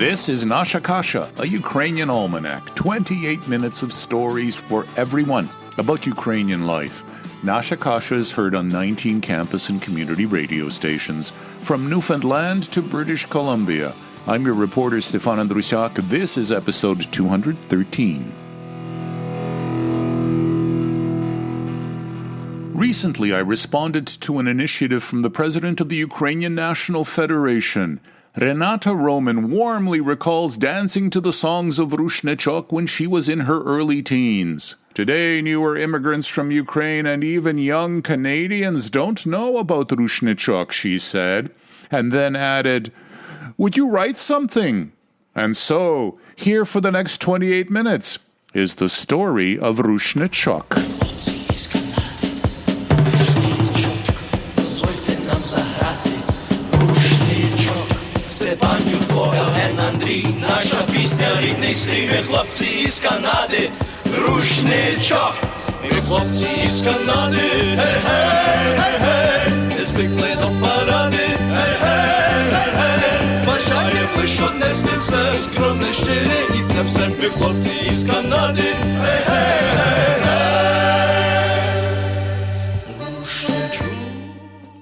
This is Nasha Kasha, a Ukrainian almanac, 28 minutes of stories for everyone about Ukrainian life. Nasha Kasha is heard on 19 campus and community radio stations, from Newfoundland to British Columbia. I'm your reporter, Stefan Andrusiak. This is episode 213. Recently, I responded to an initiative from the president of the Ukrainian National Federation. Renata Roman warmly recalls dancing to the songs of Rushnychok when she was in her early teens. Today, newer immigrants from Ukraine and even young Canadians don't know about Rushnychok, she said, and then added, "Would you write something?" And so, here for the next 28 minutes is the story of Rushnychok. Наша пісня, рідний стрій, ми хлопці із Канади, Rushnychok. Ми хлопці із Канади, гей-гей, гей-гей, не звикли до паради, гей-гей, гей-гей. Бажаємо лиш одне з тим все, скромне, щире, і це все. Ми хлопці із Канади, гей-гей, гей-гей.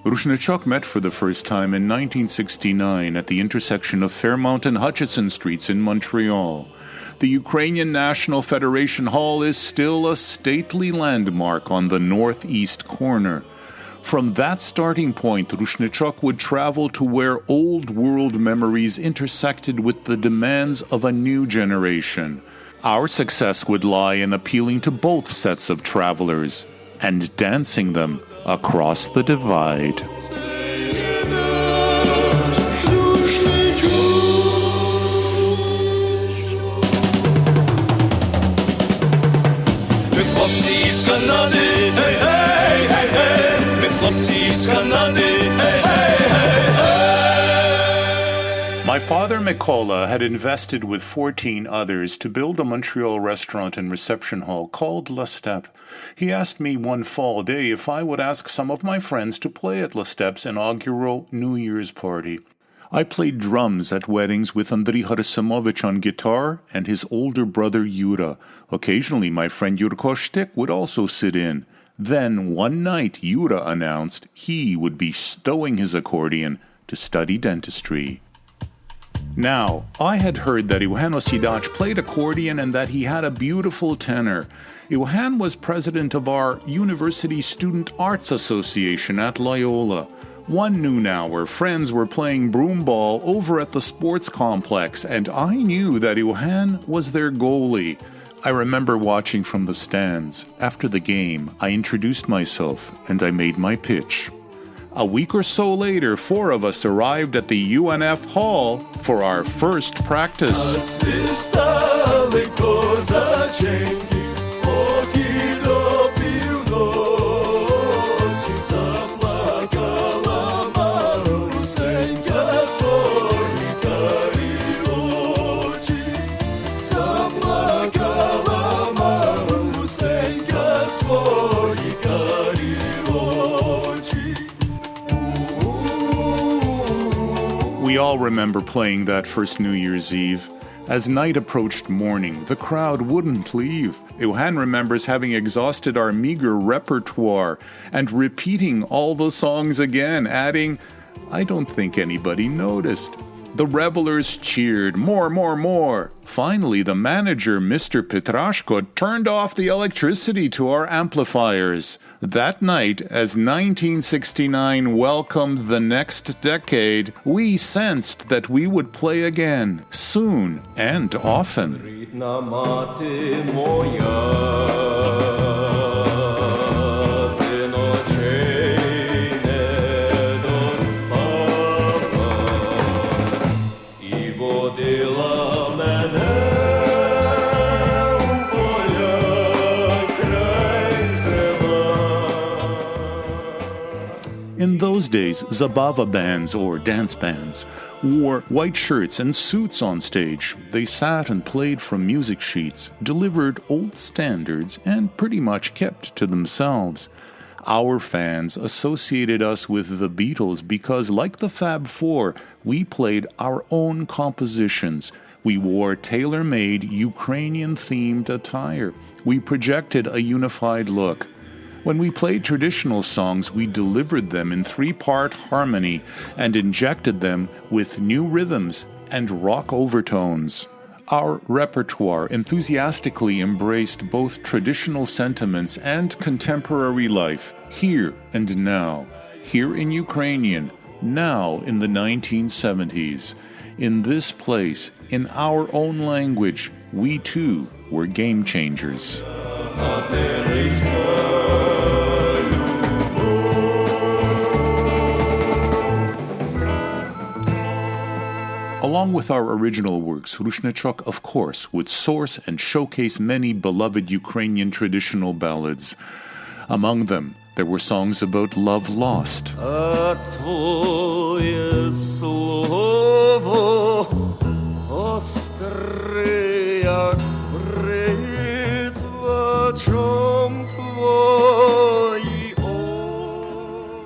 Rushnychok met for the first time in 1969 at the intersection of Fairmount and Hutchison Streets in Montreal. The Ukrainian National Federation Hall is still a stately landmark on the northeast corner. From that starting point, Rushnychok would travel to where old-world memories intersected with the demands of a new generation. Our success would lie in appealing to both sets of travelers and dancing them across the divide. My father, Mykola, had invested with 14 others to build a Montreal restaurant and reception hall called La Steppe. He asked me one fall day if I would ask some of my friends to play at La Steppe's inaugural New Year's party. I played drums at weddings with Andriy Harasimovich on guitar and his older brother Yura. Occasionally, my friend Yurko Shtik would also sit in. Then, one night, Yura announced he would be stowing his accordion to study dentistry. Now, I had heard that Iohan Osidach played accordion and that he had a beautiful tenor. Iohan was president of our University Student Arts Association at Loyola. One noon hour, friends were playing broomball over at the sports complex, and I knew that Iohan was their goalie. I remember watching from the stands. After the game, I introduced myself and I made my pitch. A week or so later, 4 of us arrived at the UNF Hall for our first practice. We all remember playing that first New Year's Eve. As night approached morning, the crowd wouldn't leave. Iohan remembers having exhausted our meager repertoire and repeating all the songs again, adding, "I don't think anybody noticed." The revelers cheered, more, more, more. Finally, the manager, Mr. Petrashko, turned off the electricity to our amplifiers. That night, as 1969 welcomed the next decade, we sensed that we would play again, soon and often. In those days, Zabava bands, or dance bands, wore white shirts and suits on stage. They sat and played from music sheets, delivered old standards, and pretty much kept to themselves. Our fans associated us with the Beatles because, like the Fab Four, we played our own compositions. We wore tailor-made Ukrainian-themed attire. We projected a unified look. When we played traditional songs, we delivered them in three-part harmony and injected them with new rhythms and rock overtones. Our repertoire enthusiastically embraced both traditional sentiments and contemporary life, here and now, here in Ukrainian, now in the 1970s. In this place, in our own language, we too were game changers. Along with our original works, Rushnychok, of course, would source and showcase many beloved Ukrainian traditional ballads. Among them, there were songs about love lost.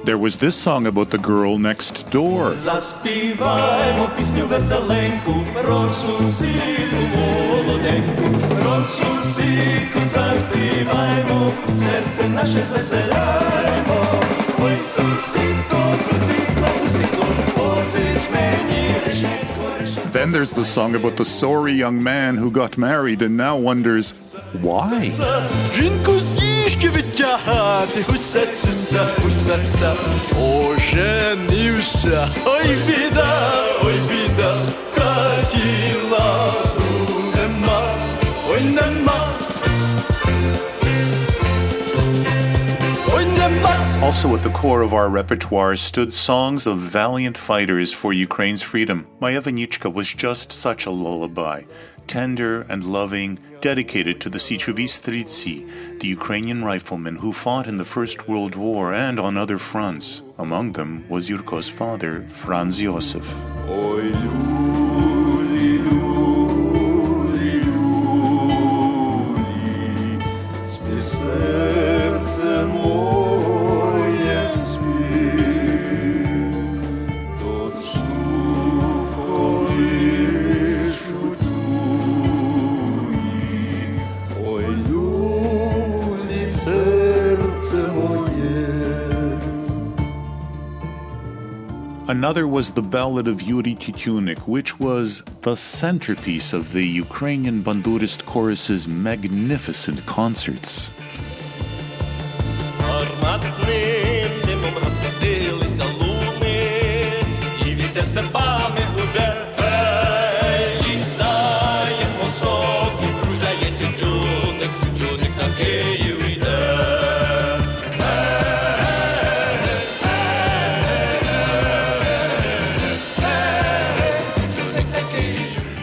There was this song about the girl next door. Заспіваймо пісню веселеньку, про Сусіку молоденьку, про Сусіку заспіваймо, серце наше звеселяймо. Ой, Сусіко, Сусіко, Сусіко, позич мені решетку, решетку. Then there's the song about the sorry young man who got married and now wonders, why? Жінку з діжки витягати, гуся-цюся, гуся-ця, оженився, ой біда, хотіла, нема, ой нема, ой нема. Also at the core of our repertoire stood songs of valiant fighters for Ukraine's freedom. My Evanichka was just such a lullaby, tender and loving, dedicated to the Sichovi Stritsi, the Ukrainian riflemen who fought in the First World War and on other fronts. Among them was Yurko's father, Franz Josef. Ой, люлі, люлі, люлі, спи серце моє, спи, то колиш у туї. Ой, люлі, серце моє. Another was the ballad of Yuri Titunik, which was the centerpiece of the Ukrainian Bandurist chorus's magnificent concerts. Гарматним димом розкотилися луни, і вітер степами гуде. Ей, літає посоки, кружляє тютюник, тютюник на Київ іде.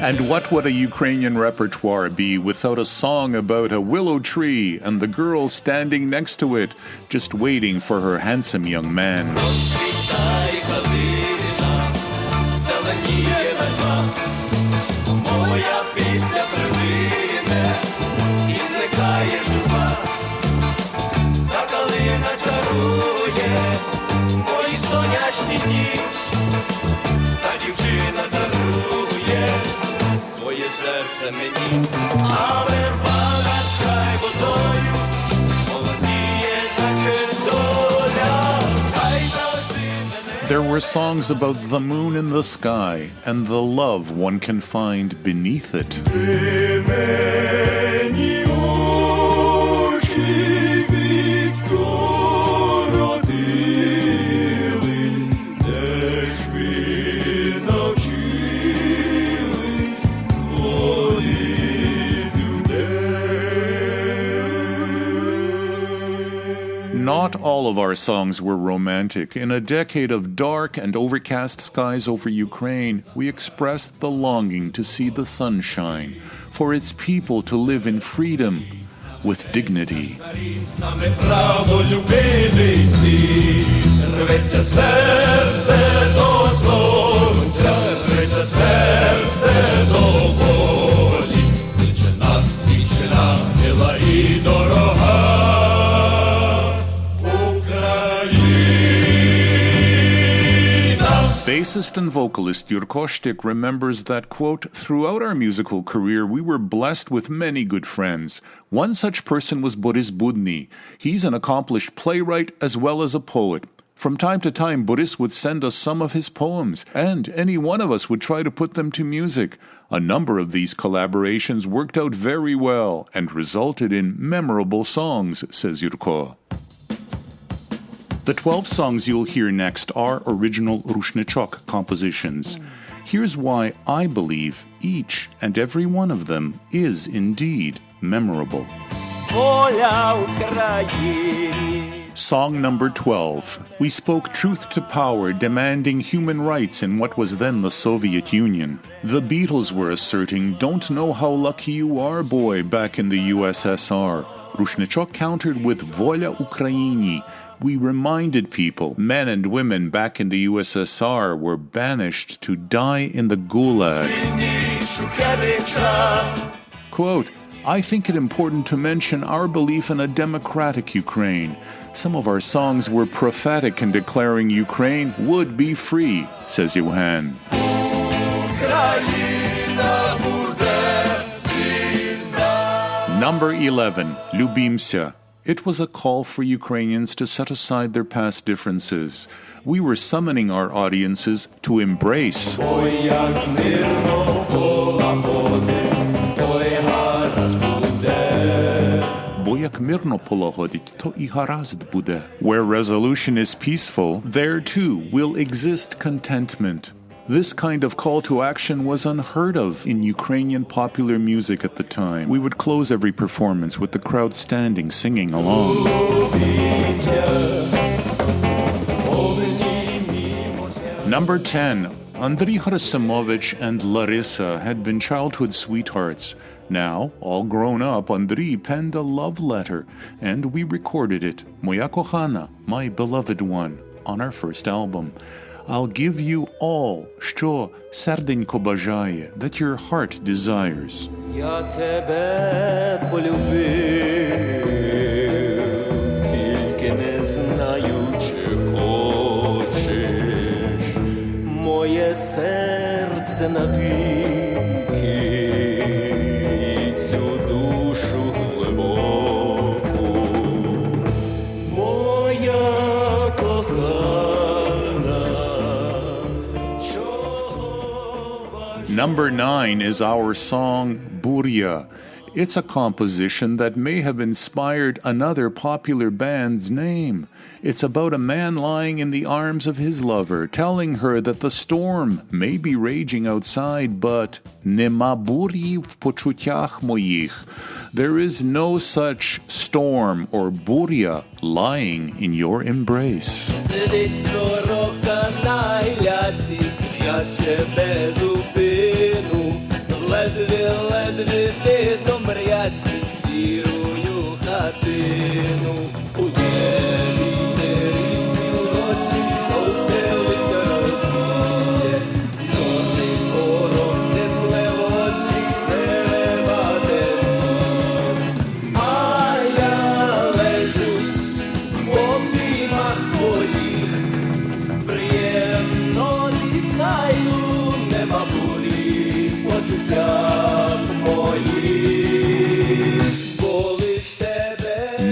And what would a Ukrainian repertoire be without a song about a willow tree and the girl standing next to it, just waiting for her handsome young man? Розквітає калина, зеленіє верба, моя пісня прилине, і зникає журба. Та калина чарує мої сонячні дні, та дівчина дарує своє серце мені, а верба над край водою молодіє, наче доля, хай завжди мене. There were songs about the moon in the sky and the love one can find beneath it. Ти мені очі відкоротили, де ж ви навчились сводити людей. Not all of our songs were romantic. In a decade of dark and overcast skies over Ukraine, we expressed the longing to see the sunshine, for its people to live in freedom, with dignity. З нами правдолюбивий світ, рветься серце до сонця, рветься серце до волі, кличе нас вічна, мила і дорога. Bassist and vocalist Rushnychok remembers that, quote, "Throughout our musical career, we were blessed with many good friends. One such person was Boris Budny. He's an accomplished playwright as well as a poet. From time to time, Boris would send us some of his poems, and any one of us would try to put them to music. A number of these collaborations worked out very well and resulted in memorable songs," says Yurko. The 12 songs you'll hear next are original Rushnychok compositions. Here's why I believe each and every one of them is indeed memorable. Song number 12. We spoke truth to power, demanding human rights in what was then the Soviet Union. The Beatles were asserting, "Don't know how lucky you are, boy," back in the USSR. Rushnychok countered with Voля Ukraini. We reminded people, men and women back in the USSR were banished to die in the Gulag. Quote, "I think it important to mention our belief in a democratic Ukraine. Some of our songs were prophetic in declaring Ukraine would be free," says Johan. Number 11, Lubimся. It was a call for Ukrainians to set aside their past differences. We were summoning our audiences to embrace. Where resolution is peaceful, there too will exist contentment. This kind of call to action was unheard of in Ukrainian popular music at the time. We would close every performance with the crowd standing, singing along. Number 10. Andriy Harasimovich and Larissa had been childhood sweethearts. Now, all grown up, Andriy penned a love letter, and we recorded it, Moya Kochana, my beloved one, on our first album. I'll give you all, що серденько бажає, that your heart desires. Я тебе полюбив, тільки не знаю, чи хочеш. Моє серце навіки, і цю душу глибоку. Моя кохана. Number 9 is our song Burya. It's a composition that may have inspired another popular band's name. It's about a man lying in the arms of his lover, telling her that the storm may be raging outside, but nема бурі в почуттях моїх. There is no such storm or burya lying in your embrace. Ледве видно мряці сірою хатину. У небі різні вночі опилися розвіє, ночі порозсипле в очі дерева темніє. А я лежу в обіймах твоїх, приємно зітхаю, нема бурі почуття.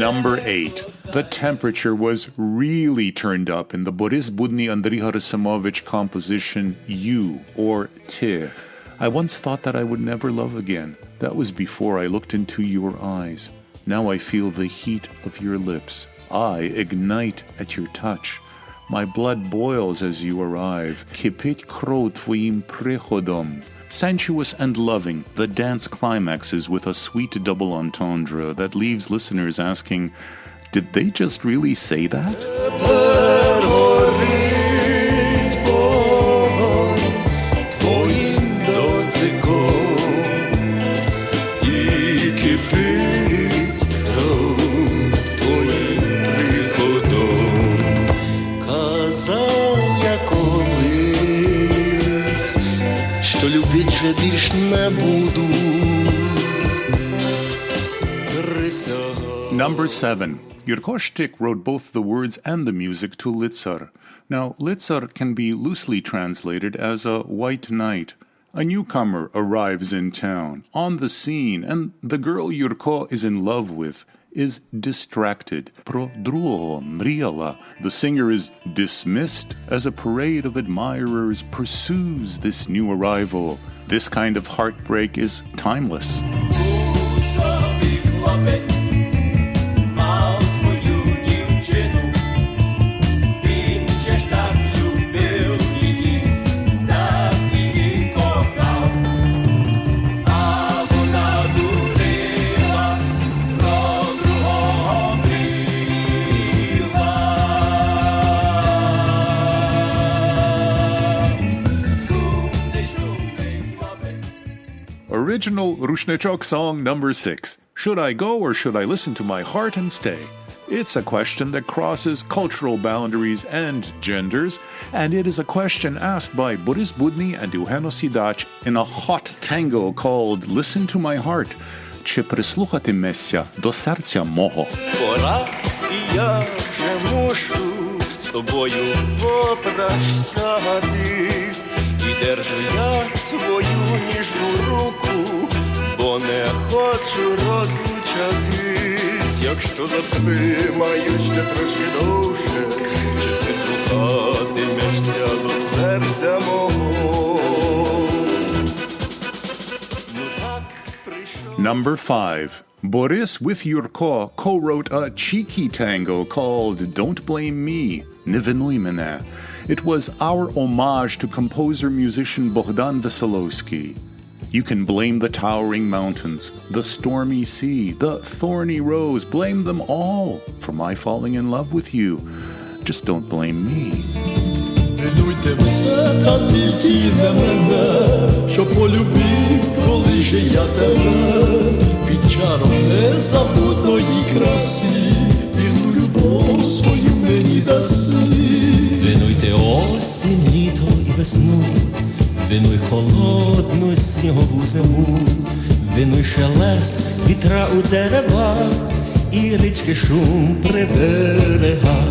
Number 8. The temperature was really turned up in the Boris Budny Andriy Harasimovich composition You, or Te. I once thought that I would never love again. That was before I looked into your eyes. Now I feel the heat of your lips. I ignite at your touch. My blood boils as you arrive. Кипить кров твоїм приходом. Sensuous and loving, the dance climaxes with a sweet double entendre that leaves listeners asking, did they just really say that? Що любить вже більш не буду. Number 7. Rushnychok wrote both the words and the music to Litzar. Now, Litzar can be loosely translated as a white knight. A newcomer arrives in town, on the scene, and the girl Yurko is in love with is distracted. Pro druhого mriyala. The singer is dismissed as a parade of admirers pursues this new arrival. This kind of heartbreak is timeless. Original Rushnychok song number 6. Should I go or should I listen to my heart and stay? It's a question that crosses cultural boundaries and genders, and it is a question asked by Boris Budny and Євгено Сідач in a hot tango called Listen to My Heart. Чи прислухатимешся до серця мого? Пора, і я вже мушу з тобою попрощатись. І держу я твою ніжну руку, бо не хочу розлучатись. Якщо затримаю ще трошки довше, чи прислухатимешся до серця мого? Ну так прийшов. Number 5. Boris with Yurko co-wrote a cheeky tango called Don't Blame Me, Не винуй мене. It was our homage to composer-musician Bogdan Veselovsky. You can blame the towering mountains, the stormy sea, the thorny rose, blame them all for my falling in love with you. Just don't blame me. Винуйте все, та тільки не мене, що полюбив, коли же я тебе, під чаром незабутної краси, вірну любов свою мені даси. Винуйте осінь, літо і весну, винуй холодну снігову зиму, винуй шелест вітра у деревах і річки шум при берегах.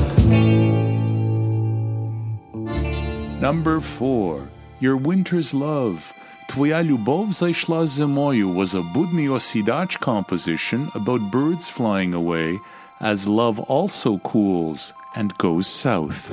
Number 4. Your Winter's Love. Твоя любов зайшла зимою was a Budny Osidach composition about birds flying away as love also cools and goes south.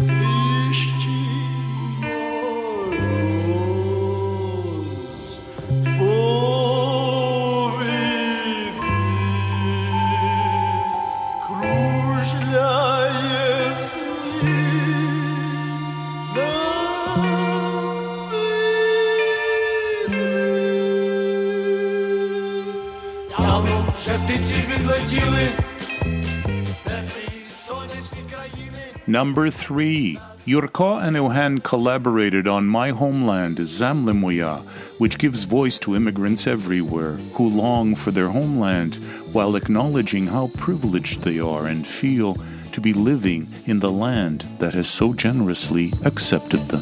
Number 3. Yurko and Євген collaborated on My Homeland, Zemlya Moya, which gives voice to immigrants everywhere who long for their homeland while acknowledging how privileged they are and feel to be living in the land that has so generously accepted them.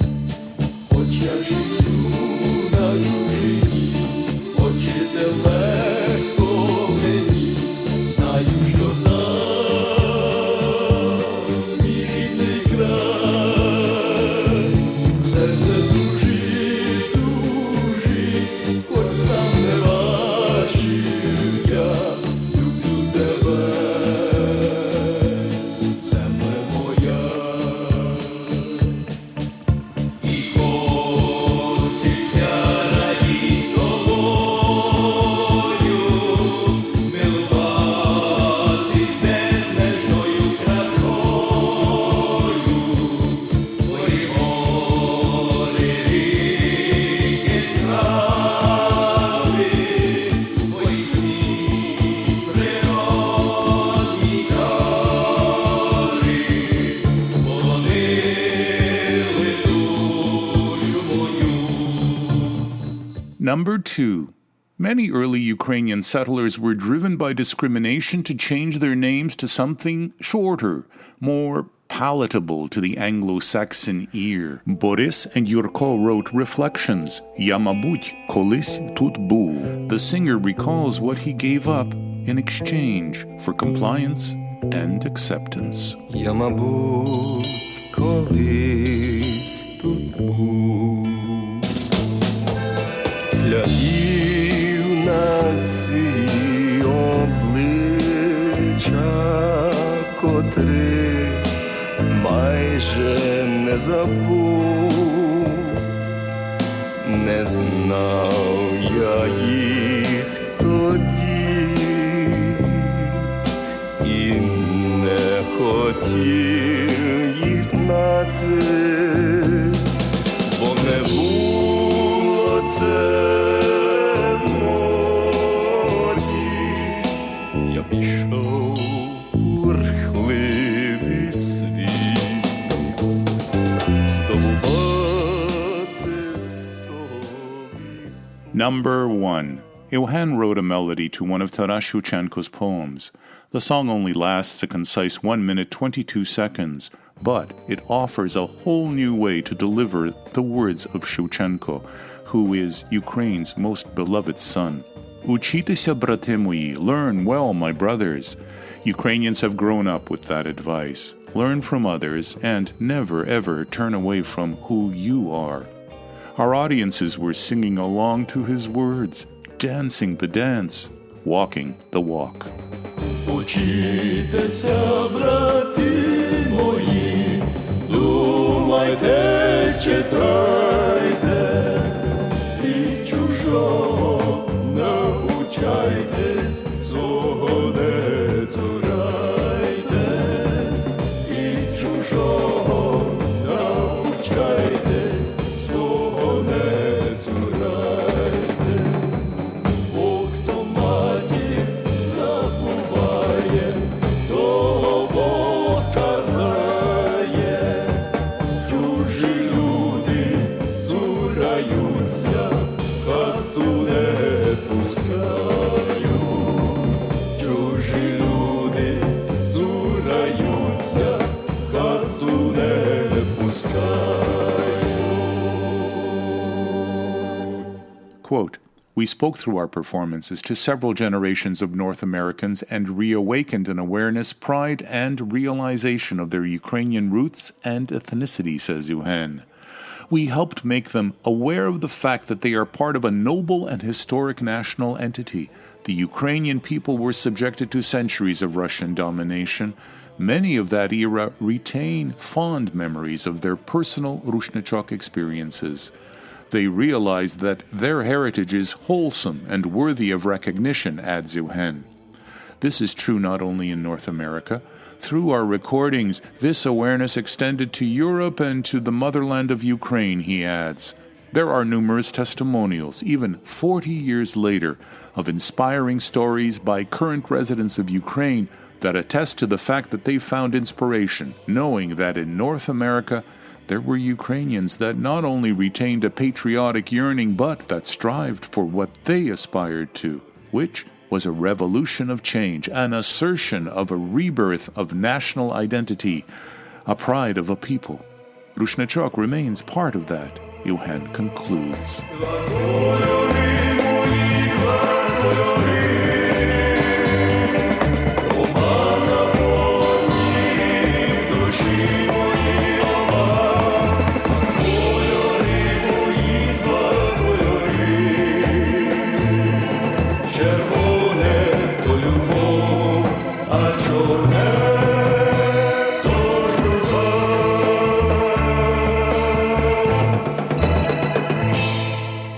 Number 2. Many early Ukrainian settlers were driven by discrimination to change their names to something shorter, more palatable to the Anglo-Saxon ear. Boris and Yurko wrote Reflections, Я, мабуть, колись тут був. The singer recalls what he gave up in exchange for compliance and acceptance. Я, мабуть, колись Глядів на ці обличчя, котрі майже не забув, не знав я їх тоді і не хотів їх знати, бо не було це в моді. Я пішов в бурхливий світ, здобувати собі. Number 1. Ilhan wrote a melody to one of Taras Shevchenko's poems. The song only lasts a concise 1 minute 22 seconds, but it offers a whole new way to deliver the words of Shevchenko, who is Ukraine's most beloved son. Учітеся, брати мої, learn well, my brothers. Ukrainians have grown up with that advice. Learn from others and never ever turn away from who you are. Our audiences were singing along to his words, dancing the dance, walking the walk. Учітеся, брати мої, думайте, читайте, і чужого навчайтесь, свого не цурайте, і чужого навчайтесь, свого не цурайте. Бо хто матір забуває, того Бог карає. Чужі люди цураються, хату не пускають. Чужі люди цураються, хату не пускають. Quote, we spoke through our performances to several generations of North Americans and reawakened an awareness, pride, and realization of their Ukrainian roots and ethnicity, says Ilhan. We helped make them aware of the fact that they are part of a noble and historic national entity. The Ukrainian people were subjected to centuries of Russian domination. Many of that era retain fond memories of their personal Rushnychok experiences. They realize that their heritage is wholesome and worthy of recognition, adds Ilhan. This is true not only in North America. Through our recordings, this awareness extended to Europe and to the motherland of Ukraine, he adds. There are numerous testimonials, even 40 years later, of inspiring stories by current residents of Ukraine that attest to the fact that they found inspiration, knowing that in North America, there were Ukrainians that not only retained a patriotic yearning, but that strived for what they aspired to, which was a revolution of change, an assertion of a rebirth of national identity, a pride of a people. Rushnychok remains part of that, Ilhan concludes.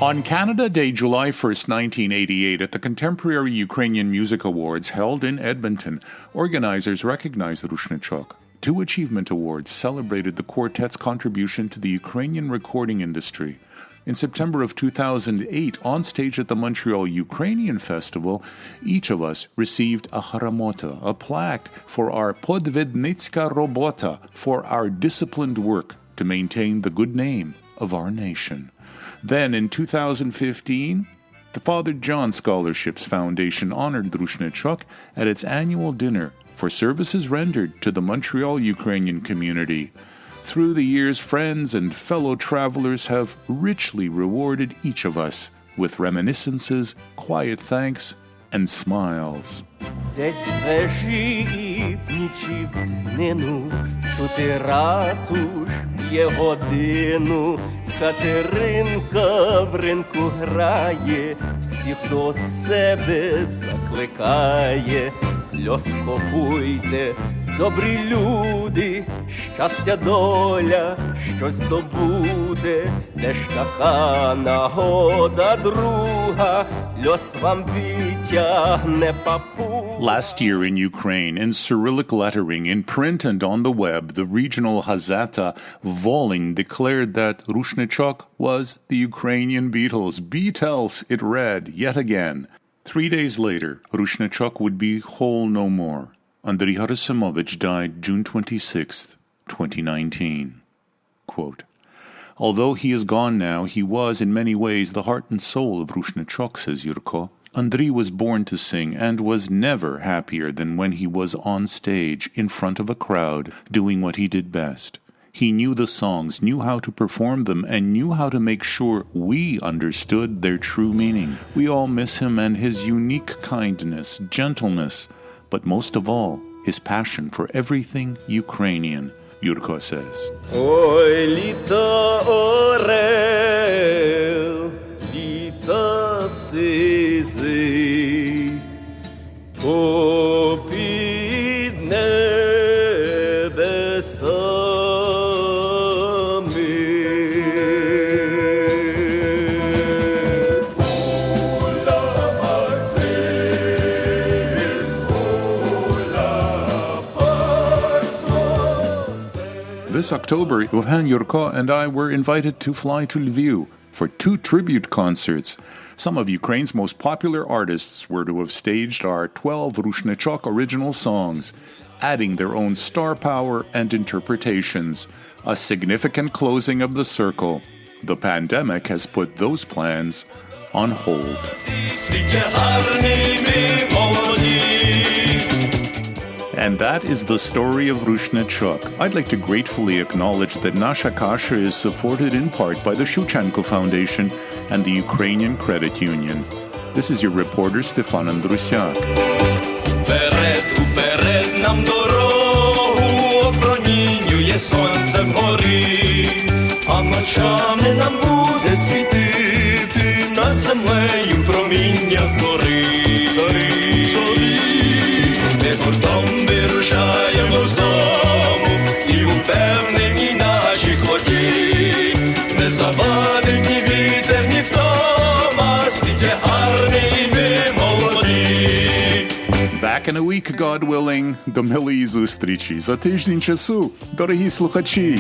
On Canada Day, July 1st, 1988, at the Contemporary Ukrainian Music Awards held in Edmonton, organizers recognized Rushnychok. 2 achievement awards celebrated the quartet's contribution to the Ukrainian recording industry. In September of 2008, on stage at the Montreal Ukrainian Festival, each of us received a haramota, a plaque for our podvednitska robota, for our disciplined work to maintain the good name of our nation. Then, in 2015, the Father John Scholarships Foundation honored Rushnychok at its annual dinner for services rendered to the Montreal Ukrainian community. Through the years, friends and fellow travelers have richly rewarded each of us with reminiscences, quiet thanks, and smiles. Десь вежі внічі в днину, чути ратуш б'є годину, Катеринка в ринку грає, всіх до себе закликає. Льоскопуйте, добрі люди, щастя доля щось здобуде, де ж така нагода друга, льос вам відтягне папу. Last year in Ukraine, in Cyrillic lettering, in print and on the web, the regional Hazata Volyn declared that Rushnychok was the Ukrainian Beatles. Beatles, it read, yet again. 3 days later, Rushnychok would be whole no more. Andriy Harasimovich died June 26, 2019. Quote, although he is gone now, he was in many ways the heart and soul of Rushnychok, says Yurko. Andriy was born to sing and was never happier than when he was on stage in front of a crowd doing what he did best. He knew the songs, knew how to perform them, and knew how to make sure we understood their true meaning. We all miss him and his unique kindness, gentleness, but most of all, his passion for everything Ukrainian, Yurko says. Ой, літа орел, літа сизий, попід небесами. This October, Yevhen Yurko and I were invited to fly to Lviv for 2 tribute concerts. Some of Ukraine's most popular artists were to have staged our 12 Rushnychok original songs, adding their own star power and interpretations, a significant closing of the circle. The pandemic has put those plans on hold. And that is the story of Rushnychok. I'd like to gratefully acknowledge that Nasha Kasha is supported in part by the Shevchenko Foundation and the Ukrainian Credit Union. This is your reporter Stefan Andrusiak. Вперед, уперед нам дорогу опромінює сонце вгорі, а ночами нам буде світити над землею проміння зори. Ми гуртом вирушаємо з дому і упевнені наші ході. Не завадить ні вітер, ні втома, світ є гарний, ми молоді. Back in a week, God willing, до милої зустрічі. За тиждень часу, дорогі слухачі.